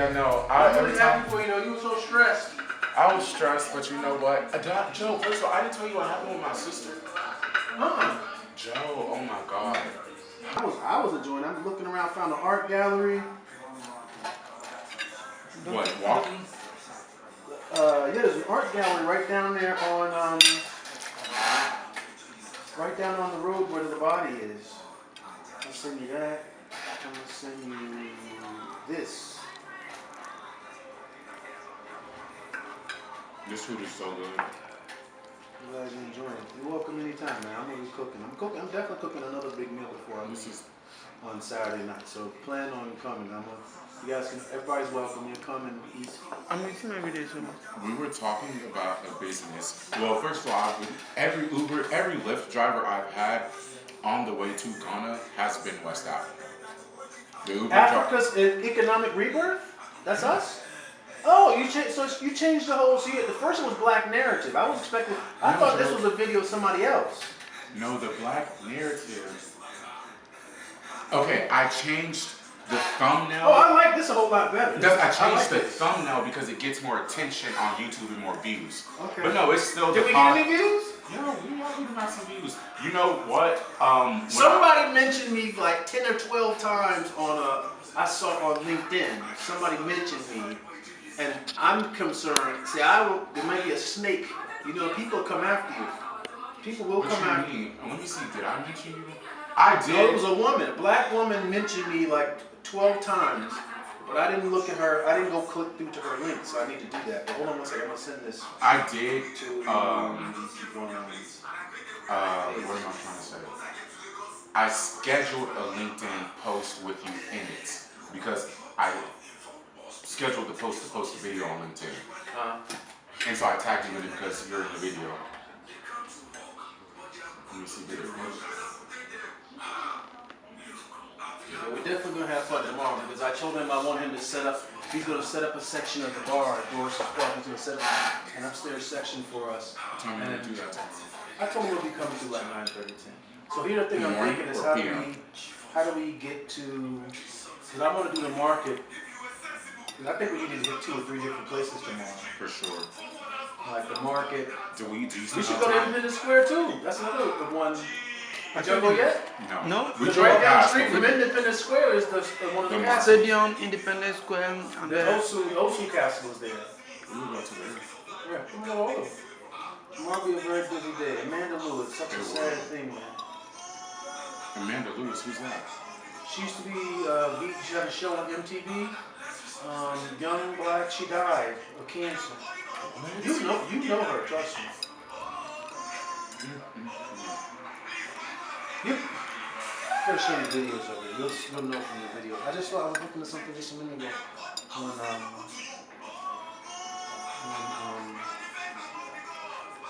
Yeah, no. I'm really happy for you, though. You were so stressed. I was stressed, but you know what? Joe, first of all, I didn't tell you what happened with my sister. Joe, oh my God. I was enjoying it. I'm looking around, found an art gallery. What, walking? Yeah, there's an art gallery right down there on, right down on the road where the body is. I'll send you that. I'm gonna send you this. This food is so good. I'm glad you enjoy it. You're welcome anytime, man. I'm gonna be cooking. I'm definitely cooking another big meal before I leave on Saturday night. So plan on coming. You guys can. Everybody's welcome. You come and eat. I'm missing my video so much. We were talking about a business. Well, first of all, every Lyft driver I've had on the way to Ghana has been West Africa. Africa's economic rebirth? That's us? Oh, you changed the whole. See, the first one was Black Narrative. I was expecting. I thought this was a video of somebody else. No, the Black Narrative. Okay, I changed the thumbnail. Oh, I like this a whole lot better. I changed the thumbnail because it gets more attention on YouTube and more views. Okay. But no, it's still. Did we get any views? No, we got some views. You know what? Somebody mentioned me like 10 or 12 times I saw on LinkedIn. Somebody mentioned me, and I'm concerned. See, there might be a snake. You know, people come after you. People will come after you. Let me see. Did I mention you? I did. No, it was a woman. A black woman mentioned me like 12 times, but I didn't look at her. I didn't go click through to her link, so I need to do that. But hold on one second. I'm gonna send this. I did. To what am I trying to say? I scheduled a LinkedIn post with you in it because I scheduled the post to post a video on LinkedIn. And so I tagged you in it because you're in the video. Let me see video. Yeah, we're definitely gonna have fun tomorrow because I told him I want him to set up. He's gonna set up a section of the bar. Doris is gonna set up an upstairs section for us. Tell me to do that. I told him we'll be coming through like 9:30, 10. So here's the thing I'm thinking is how do we get to? Because I want to do the market. I think we need to hit 2 or 3 different places tomorrow. For sure. Like the market. We should go to Independence Square too. That's another one. Did you go yet? No. Because right down the street from Independence Square is one of the castles. Stadium, Independence Square, and the Osu Castle is there. We will go to there. Yeah, we can go all over. Tomorrow will be a very busy day. Amanda Lewis, such a sad thing, man. Amanda Lewis, who's that? She used to be, she had a show on MTV. Young black, she died of cancer. You know her, trust me. You'll show you videos of it. You'll know from the video. I just thought I was looking at something just a minute ago on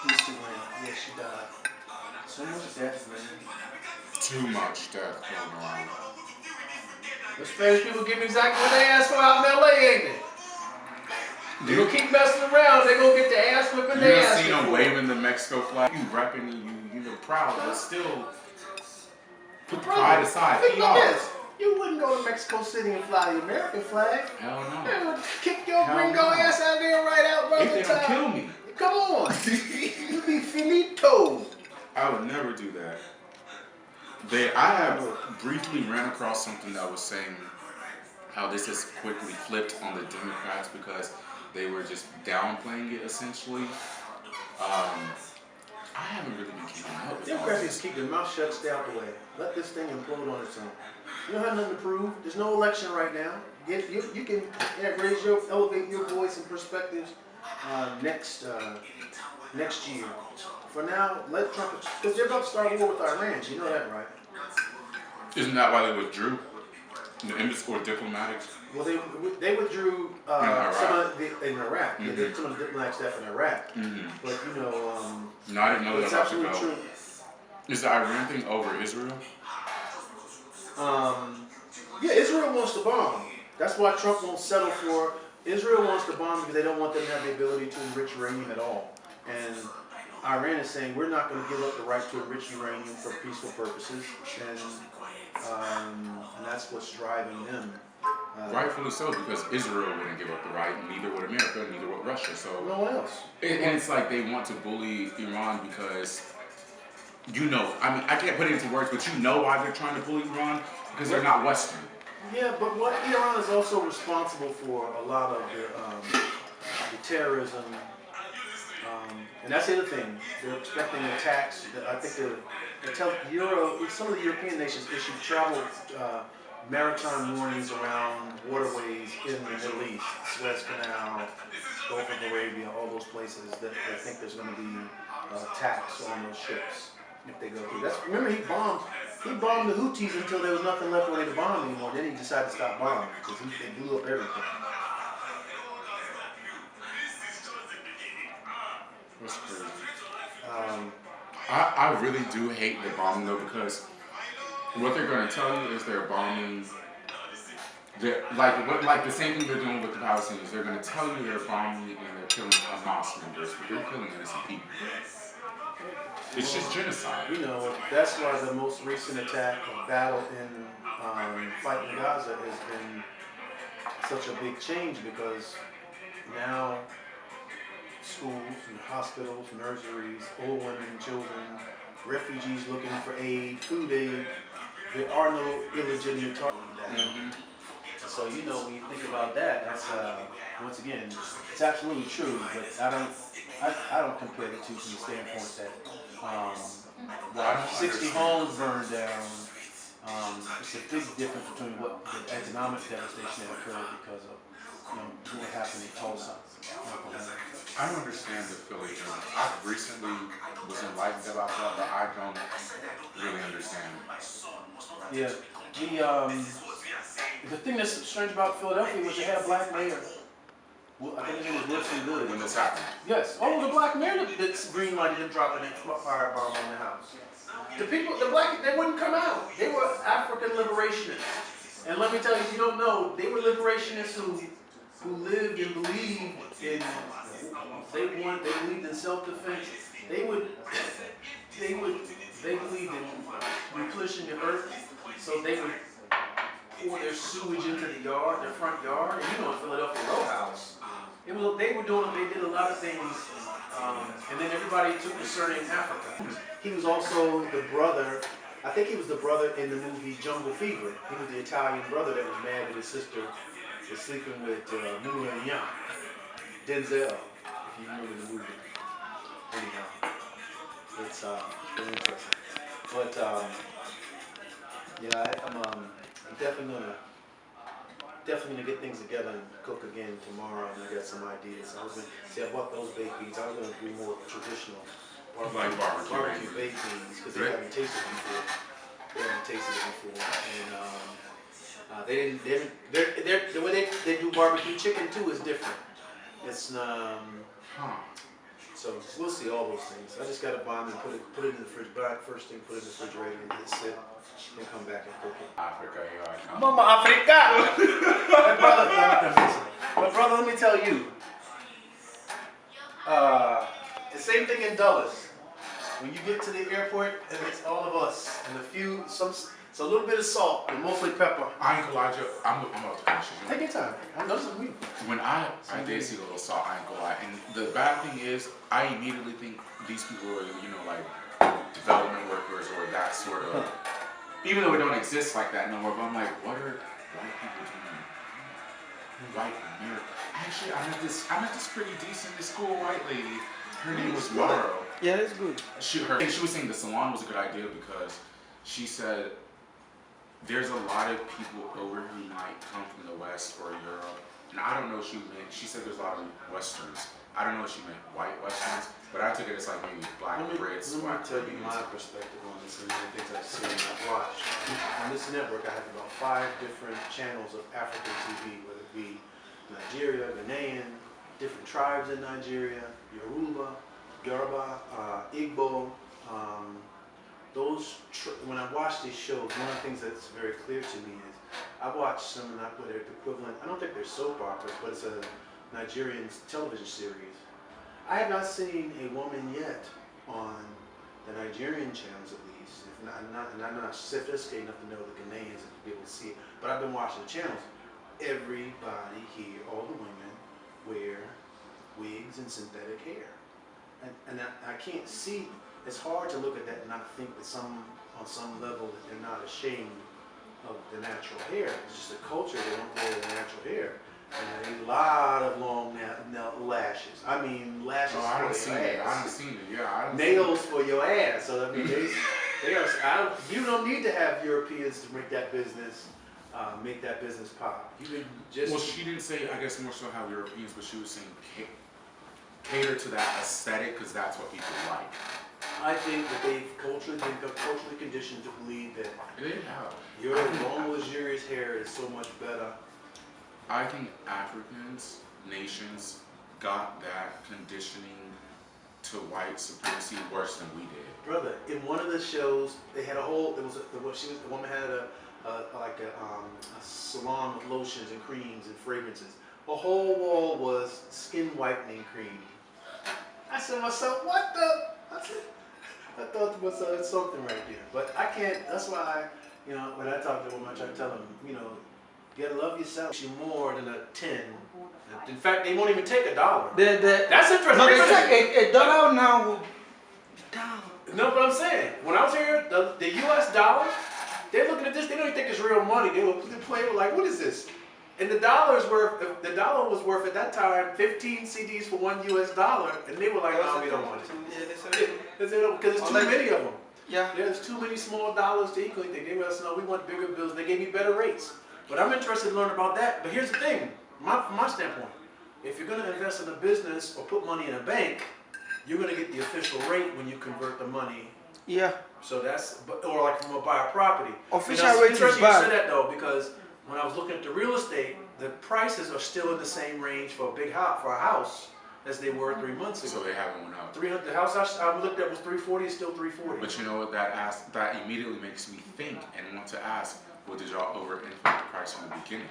Instagram. Yeah, she died. So much death, man. Too much death going around. The Spanish people give me exactly what they asked for out in LA, ain't it? They gonna keep messing around, they gonna get the ass whipping they ass. You see them waving the Mexico flag. You repping you know proud, but still put the pride aside. Think about this. You wouldn't go to Mexico City and fly the American flag. Hell no. They would kick your gringo ass out there right out by the time. Kill me. Come on. You'd be finito. I would never do that. I have briefly ran across something that was saying how this has quickly flipped on the Democrats because they were just downplaying it essentially. I haven't really been keeping up with Democrats just keep their mouth shut, stay out the way. Let this thing implode on its own. You don't have nothing to prove. There's no election right now. You can elevate your voice and perspectives next year. For now, let Trump, because they're about to start a war with Iran. You know that, right? Isn't that why they withdrew? The embassy or diplomatic? Well, they withdrew in Iraq. They did some of the diplomatic staff in Iraq. But you know, no, I didn't know that. It's absolutely true. Is the Iran thing over Israel? Yeah, Israel wants to bomb. That's why Trump won't settle for. Israel wants to bomb because they don't want them to have the ability to enrich uranium at all. And Iran is saying we're not going to give up the right to enrich uranium for peaceful purposes, and that's what's driving them. Rightfully so, because Israel wouldn't give up the right, and neither would America, neither would Russia. So no one else. and it's like they want to bully Iran because, you know, I mean, I can't put it into words, but you know why they're trying to bully Iran? Because they're not Western. Yeah, but what Iran is also responsible for a lot of the terrorism, and that's the other thing. They're expecting attacks. I think some of the European nations issued travel maritime warnings around waterways in the Middle East, Suez Canal, Gulf of Arabia, all those places that they think there's going to be attacks on those ships if they go through. Remember, he bombed the Houthis until there was nothing left for them to bomb anymore. Then he decided to stop bombing because they blew up everything. That's crazy. I really do hate the bombing though, because what they're going to tell you is they're bombing. Like the same thing they're doing with the Palestinians. They're going to tell you they're bombing and they're killing Hamas members, but they're killing innocent people. It's just genocide. You know, that's why the most recent attack or battle in fighting Gaza has been such a big change, because now schools and hospitals, nurseries, old women, children, refugees looking for aid, food aid, there are no illegitimate targets. So, you know, when you think about that, that's, once again, it's absolutely true, but I don't compare the two from the standpoint that 60 homes burned down. It's a big difference between what the economic devastation that occurred because of what happened in Tulsa. I don't understand the Philly journey. I recently was enlightened about that, but I don't really understand. Yeah, the thing that's strange about Philadelphia was they had a black mayor. Well, I think his name was Wilson Good. When this happened. Yes. Oh, the black mayor that's green lighted him dropping a firebomb on the house. The black, they wouldn't come out. They were African liberationists. And let me tell you, if you don't know, they were liberationists who lived and believed in, they believed in self-defense. They believed in replenishing the earth, so they would pour their sewage into the yard, their front yard. And you know, in Philadelphia row house, they did a lot of things, and then everybody took the surname Africa. He was also the brother, I think he was the brother in the movie Jungle Fever. He was the Italian brother that was mad that his sister was sleeping with Nuna Young, Denzel, if you remember the movie. Anyhow, it's very interesting. But yeah, I'm definitely gonna get things together and cook again tomorrow, and I got some ideas. I bought those baked beans. I was gonna do more traditional barbecue baked beans because they haven't tasted it before. And the way they do barbecue chicken too is different. It's so we'll see all those things. I just gotta buy them and put it in the fridge. First thing, put it in the refrigerator and let it sit. Then come back and cook it. Africa, here I come. Mama Africa! But brother, let me tell you. The same thing in Dulles. When you get to the airport and it's all of us and a little bit of salt and mostly pepper. I ain't gonna lie, Joe. I'm about to finish it. Take your time. I know this is me. When I did see a little salt, I ain't gonna lie. And the bad thing is, I immediately think these people are, like development workers or that sort of. Even though it don't exist like that no more, but I'm like, what are white people doing? White America. Actually, I met this pretty decent, this cool white lady. Her name was Morrow. Yeah, that's good. She was saying the salon was a good idea because she said there's a lot of people over who might come from the West or Europe. And I don't know what she meant. She said there's a lot of Westerns. I don't know what she meant, white Westerns, but I took it as like maybe black Brits. Let me tell you my perspective on this and the things I've seen and I've watched. On this network, I have about 5 different channels of African TV, whether it be Nigeria, Ghanaian, different tribes in Nigeria, Yoruba, Igbo. When I watch these shows, one of the things that's very clear to me is I watch some and I put it equivalent. I don't think they're soap operas, but it's a Nigerian television series. I have not seen a woman yet on the Nigerian channels, at least. And I'm not sophisticated enough to know the Ghanaians and to be able to see it. But I've been watching the channels. everybody here, all the women, wear wigs and synthetic hair. And I can't see, it's hard to look at that and not think that on some level that they're not ashamed of the natural hair. It's just a culture, they don't wear the natural hair. And a lot of long lashes. I mean, lashes I don't for see your it. ass. I don't seen it. Yeah, I don't Nails for your ass. So I mean, they are. You don't need to have Europeans to make that business pop. You can just. Well, she didn't say. I guess more so how Europeans, but she was saying cater to that aesthetic because that's what people like. I think that they've culturally conditioned to believe that They have. your long luxurious hair is so much better. I think Africans, nations, got that conditioning to white supremacy worse than we did. Brother, in one of the shows, they had a whole. The woman had a salon with lotions and creams and fragrances. A whole wall was skin whitening cream. I said to myself, what the? I thought to myself, it's something right there. But I can't. That's why when I talk to them, I try to tell them, you gotta love yourself. You're more than a 10. In fact, they won't even take $1. That's interesting. No, it's like $1 now. Down. No, but I'm saying, when I was here, the US dollar, they're looking at this, they don't even think it's real money. They play with like, what is this? And the dollar was worth at that time 15 CDs for $1 US, and they were like, no, we don't want it. Because there's too many of them. Yeah. There's too many small dollars to equal anything. They let us know we want bigger bills. They gave me better rates. But I'm interested to learn about that. But here's the thing, from my standpoint, if you're going to invest in a business or put money in a bank, you're going to get the official rate when you convert the money. Yeah. So or like from buy a property. Official it's rate is interesting you bad. say that though, because when I was looking at the real estate, the prices are still in the same range for a house as they were 3 months ago. So they haven't went up. 300. The house I looked at was 340. It's still 340. But you know what? That immediately makes me think and want to ask, well, did y'all overinflate the price in the beginning?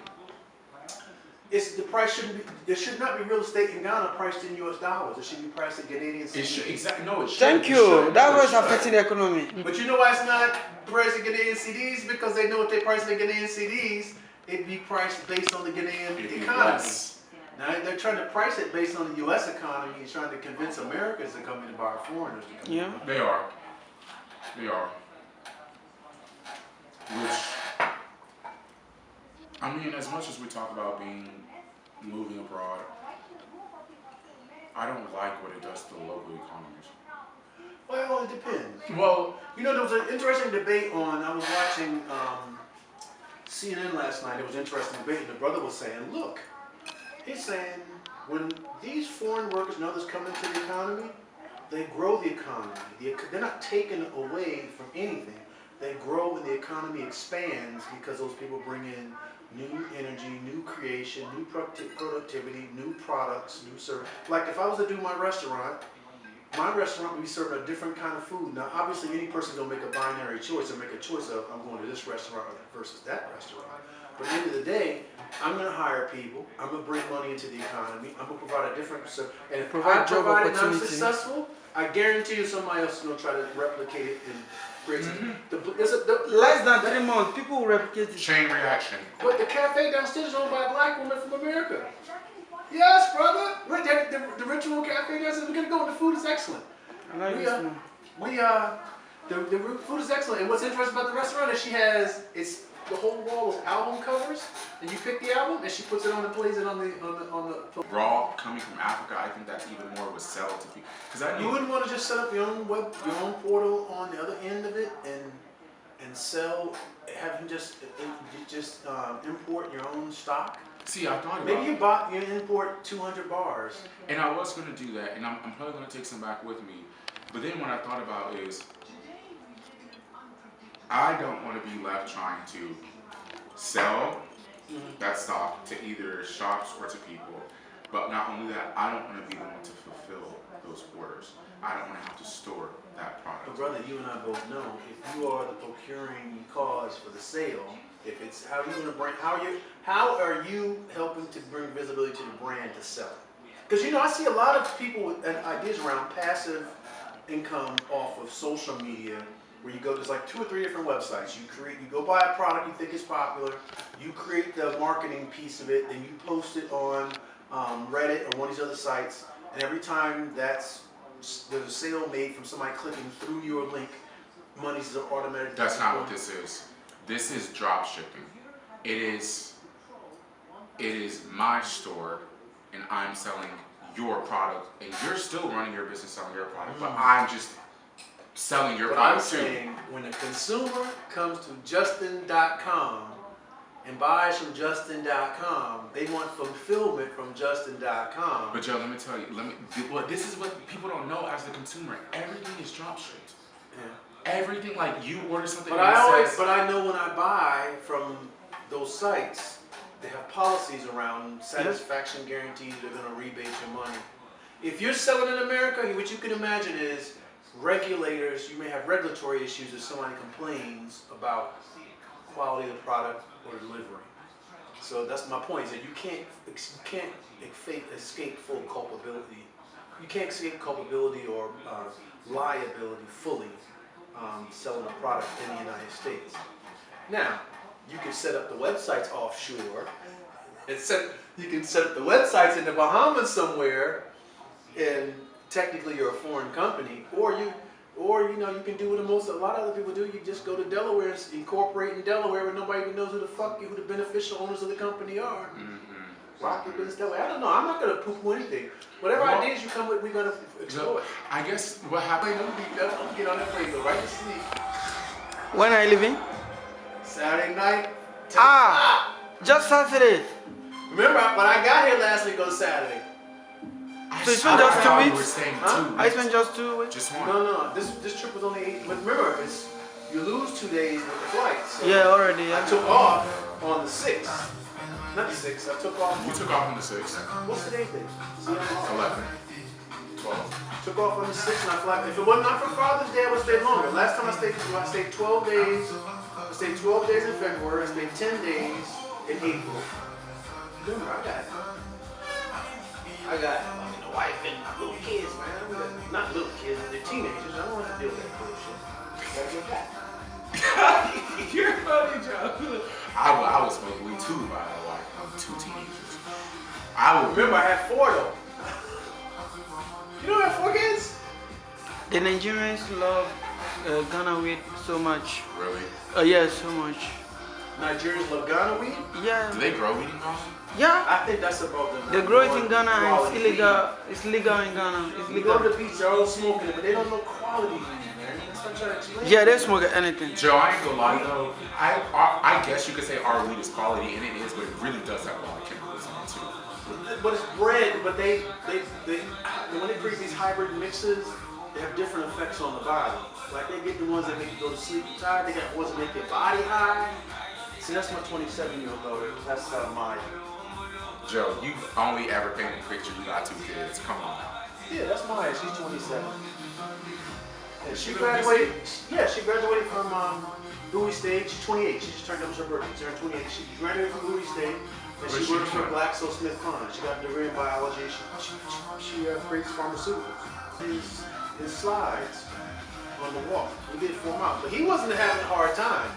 The price there should not be real estate in Ghana priced in US dollars. It should be priced in Canadian cedis. It should, exactly. No, it should. Thank you. That was affecting the economy. But you know why it's not priced in Canadian CDs? Because they know if they price in Canadian CDs, it'd be priced based on the Ghanaian economy. Now they're trying to price it based on the U.S. economy and trying to convince Americans to come in and buy foreigners to come in. They are. Which, I mean, as much as we talk about moving abroad, I don't like what it does to the local economies. Well, it depends. Well, there was an interesting debate I was watching CNN last night. It was an interesting debate, and the brother was saying, look, he's saying, when these foreign workers and others come into the economy, they grow the economy. They're not taken away from anything. They grow and the economy expands because those people bring in new energy, new creation, new productivity, new products, new service. Like if I was to do my restaurant would be serving a different kind of food. Now, obviously, any person don't make a binary choice or make a choice of I'm going to this restaurant versus that restaurant. But at the end of the day, I'm going to hire people. I'm going to bring money into the economy. I'm going to provide a different service. And if I provide it and I'm successful, I guarantee you somebody else is going to try to replicate it and create it. Less than 3 months, people will replicate it. chain reaction. But the cafe downstairs is owned by a black woman from America. Yes, brother. The Ritual Cafe downstairs, we're going to go and the food is excellent. I like this one. The food is excellent. And what's interesting about the restaurant is the whole wall is album covers, and you pick the album, and she puts it on and plays it on the. Raw coming from Africa, I think that's even more of a sell to people. You wouldn't want to just set up your own portal on the other end of it and sell, having just import your own stock. See, I thought about Maybe you import 200 bars. And I was going to do that, and I'm probably going to take some back with me. But then what I thought about is, I don't want to be left trying to sell that stock to either shops or to people. But not only that, I don't want to be the one to fulfill those orders. I don't want to have to store that product. But brother, you and I both know if you are the procuring cause for the sale, if it's how are you helping to bring visibility to the brand to sell it? Because I see a lot of people with ideas around passive income off of social media where you go, there's like 2 or 3 different websites. You go buy a product you think is popular, you create the marketing piece of it, then you post it on Reddit or one of these other sites, and every time there's a sale made from somebody clicking through your link, money's automatic. That's not what this is. This is drop shipping. It is my store, and I'm selling your product, and you're still running your business selling your product, but I'm just selling your product too. I'm saying, when a consumer comes to Justin.com and buys from Justin.com, they want fulfillment from Justin.com. But Joe, let me tell you, well, this is what people don't know as the consumer. Everything is drop shipped. Yeah. Everything, like you order something. But I know when I buy from those sites, they have policies around satisfaction guarantees. They're going to rebate your money. If you're selling in America, what you can imagine is regulators. You may have regulatory issues if somebody complains about quality of the product or delivery. So that's my point. Is that you can't escape full culpability. You can't escape culpability or liability fully selling a product in the United States. Now, you can set up the websites offshore. You can set up the websites in the Bahamas somewhere, and technically you're a foreign company. Or you can do what a lot of other people do. You just go to Delaware and incorporate in Delaware, where nobody even knows who the beneficial owners of the company are. Rock your business that way. I don't know. I'm not going to poo-poo anything. Whatever ideas you come with, we're going to explore. I guess what happened. Don't get on that plane. Go right to sleep. When are you leaving? Saturday night. Just Saturday. Remember, when I got here last week on Saturday. So you spent just 2 weeks? Saying I spent just 2 weeks. Just one. No. This trip was only 8. But remember, you lose 2 days with the flight. So Yeah, already. Yeah. I took off on the 6th. Not the 6th. I took off. You took off on the 6th. What's today's date? 11. 12. Took off on the 6th and I fly. If it wasn't not for Father's Day, I would stay longer. Last time I stayed 12 days. I stayed 12 days in February. I stayed 10 days in April. Remember, I got a wife and little kids, man. Not little kids, they're teenagers. I don't want to deal with that bullshit. Gotta get back. You're funny, Joe. I was supposed to leave 2 by the way. 2 teenagers. Remember, I had 4 though. You don't have 4 kids? The Nigerians love Ghana weed so much. Really? Yeah, so much. Nigerians love Ghana weed? Yeah. Do they grow weed in Ghana? Yeah. I think that's about the. They grow it in Ghana and it's illegal. It's legal in Ghana. It's You legal. go to the beach, they're all smoking it, but they don't know quality weed, man. That's what I'm trying to explain. Yeah, they smoke anything. Joe, I ain't gonna lie though. I guess you could say our weed is quality, and it is, but it really does have a lot of chemicals in it too. But it's bred, but they when they create these hybrid mixes, they have different effects on the body. Like they get the ones that make you go to sleep tired, they got ones that make your body high. See, that's my 27-year-old daughter. That's my. Joe, you only ever painted a picture you got 2 kids. Come on now. Yeah, that's Maya. She's 27. And she graduated. Yeah, she graduated from Bowie State. She's 28. She just turned up her birthday. She's 28. She graduated from Bowie State. And she works for GlaxoSmithKline. She got a degree in biology. She creates pharmaceuticals. His slides on the walk. We did 4 miles, but he wasn't having a hard time.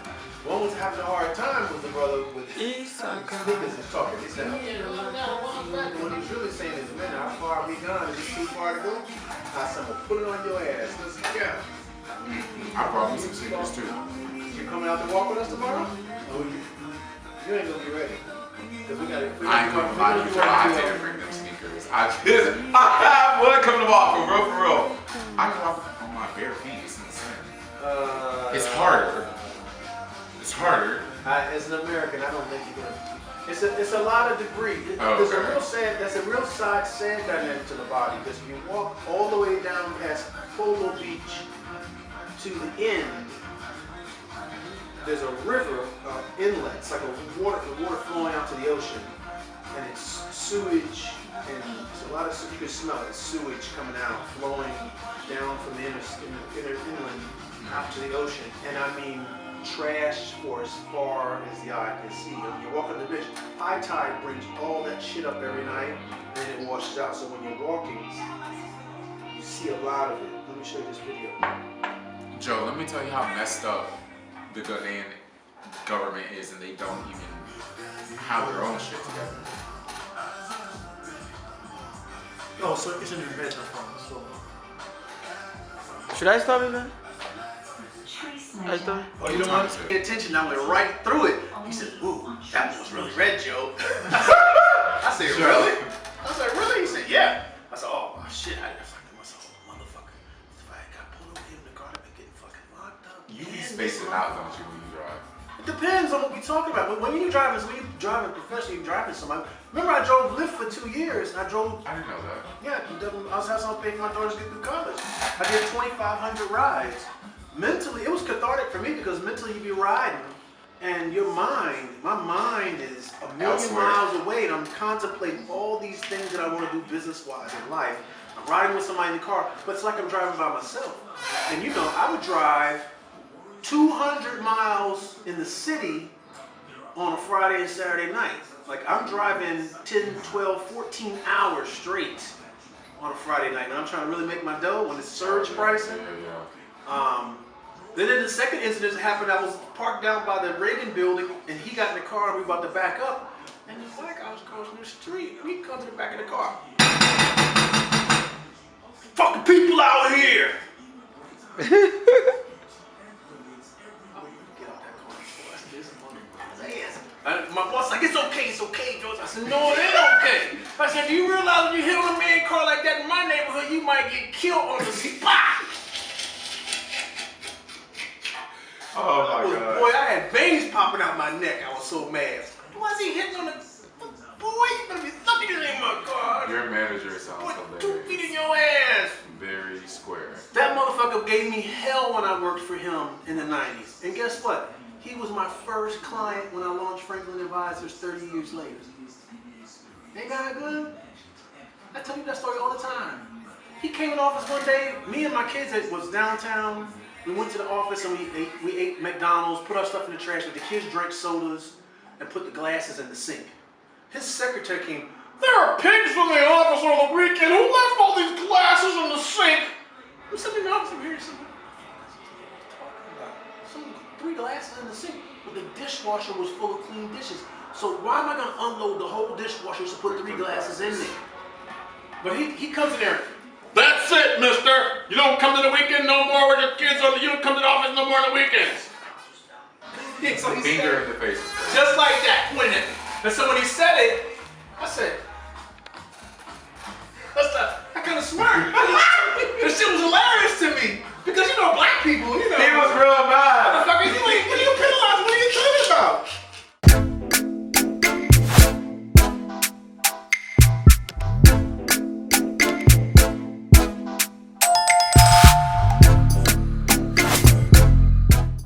One was having a hard time with the brother with his sneakers and talking. He said, what he was really saying is, man, how far are we gone? Is it too far to go? I said, well, put it on your ass. Let's go. I brought me some sneakers too. You coming out to walk with us tomorrow? Oh, you ain't gonna be ready. I ain't gonna lie to you, Joe. I didn't bring them sneakers. I have one coming to walk for real. I can walk on my bare feet. It's insane. It's harder. It's harder. As an American, I don't think you're gonna. It's a lot of debris. There's a real sad. That's a real sad dynamic to the body because if you walk all the way down past Polo Beach to the end, there's a river inlet. It's like the water flowing out to the ocean, and it's sewage, and it's a lot of you can smell it. It's sewage coming out, flowing down from the inland out to the ocean, and I mean trash for as far as the eye can see. When you walk on the beach, high tide brings all that shit up every night, and then it washes out. So when you're walking, you see a lot of it. Let me show you this video. Joe, let me tell you how messed up the Ghanaian government is, and they don't even have their own shit together. Oh, so it's in your bed, so. Should I stop it, man? I stop. Oh, you don't want to pay attention. I went right through it. He said, "Ooh, that was really red, Joe." I said, "Really?" I said, "Really?" He said, "Yeah." I said, "Oh shit, I fucking myself, motherfucker. If I got pulled over in the car, I'd be getting fucking locked up." You be spacing out, don't you, when you drive? It depends on what we're talking about. But when you're driving professionally, you're driving somebody. Remember, I drove Lyft for 2 years. I drove. I didn't know that. Yeah, I was having to pay for my daughters to get through college. I did 2,500 rides. Mentally, it was cathartic for me because mentally you be riding and my mind is a million Elsewhere. miles away and I'm contemplating all these things that I want to do business-wise in life. I'm riding with somebody in the car, but it's like I'm driving by myself. And you know, I would drive 200 miles in the city on a Friday and Saturday night. Like I'm driving 10, 12, 14 hours straight on a Friday night. And I'm trying to really make my dough when it's surge pricing. Then in the second incident that happened, I was parked down by the Reagan building and he got in the car and we were about to back up. And the black guy was crossing the street. We come to the back of the car. Fucking people out here! Get out that car. My boss like, it's okay, George. I said, no, it ain't okay. I said, do you realize when you hit on a man car like that in my neighborhood, you might get killed on the spot? Oh my God. Boy, I had veins popping out my neck. I was so mad. Why is he hitting on the... Boy, you better be lucky this ain't my car. Your manager sounds Boy, hilarious. 2 feet in your ass. Very square. That motherfucker gave me hell when I worked for him in the 90s. And guess what? He was my first client when I launched Franklin Advisors 30 years later. Ain't that good? I tell you that story all the time. He came in the office one day, me and my kids was downtown. We went to the office and we ate McDonald's, put our stuff in the trash, but the kids drank sodas and put the glasses in the sink. His secretary came, there are pigs in the office on the weekend who left all these glasses in the sink. I'm sitting in the office over here, some 3 glasses in the sink, but the dishwasher was full of clean dishes. So why am I gonna unload the whole dishwasher to put 3 glasses in there? But he comes in there, that's it, mister. You don't come to the weekend no more with your kids on. You don't come to the office no more on the weekends. So he Finger said, in the face. just like that, pointing at me. And so when he said it, I said, I kind of smirked. That shit was hilarious to me. Because you know black people, you know. He was real bad. Motherfucker